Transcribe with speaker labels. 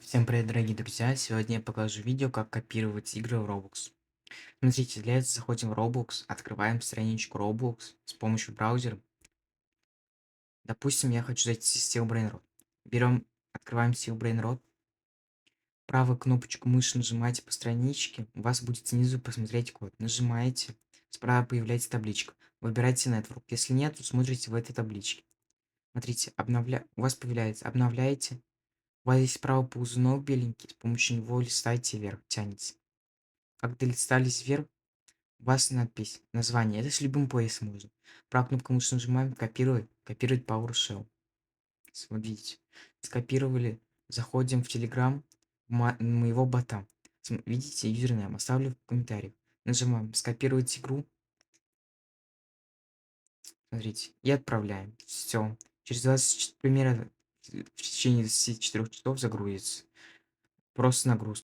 Speaker 1: Всем привет, дорогие друзья! Сегодня я покажу видео, как копировать игры в Roblox. Смотрите, для этого заходим в Roblox, открываем страничку Roblox с помощью браузера. Допустим, я хочу зайти в Steel Brain Rot. Берем, открываем Steel Brain Rot, правую кнопочку мыши нажимаете по страничке, у вас будет снизу посмотреть код. Нажимаете, справа появляется табличка. Выбирайте Network. Если нет, то смотрите в этой табличке. Смотрите, у вас появляется, обновляете. У вас есть справа ползунок беленький, с помощью него листаете вверх, тянете. Как долистались вверх, у вас надпись, название. Это с любым плейсом можно. Правой кнопкой мыши нажимаем копировать, копировать PowerShell. Вот видите, скопировали, заходим в Telegram моего бота. Видите, юзернейм, оставлю в комментариях. Нажимаем скопировать игру, смотрите, и отправляем. Все. Через 20, примерно в течение 24 часов загрузится. Просто нагрузка.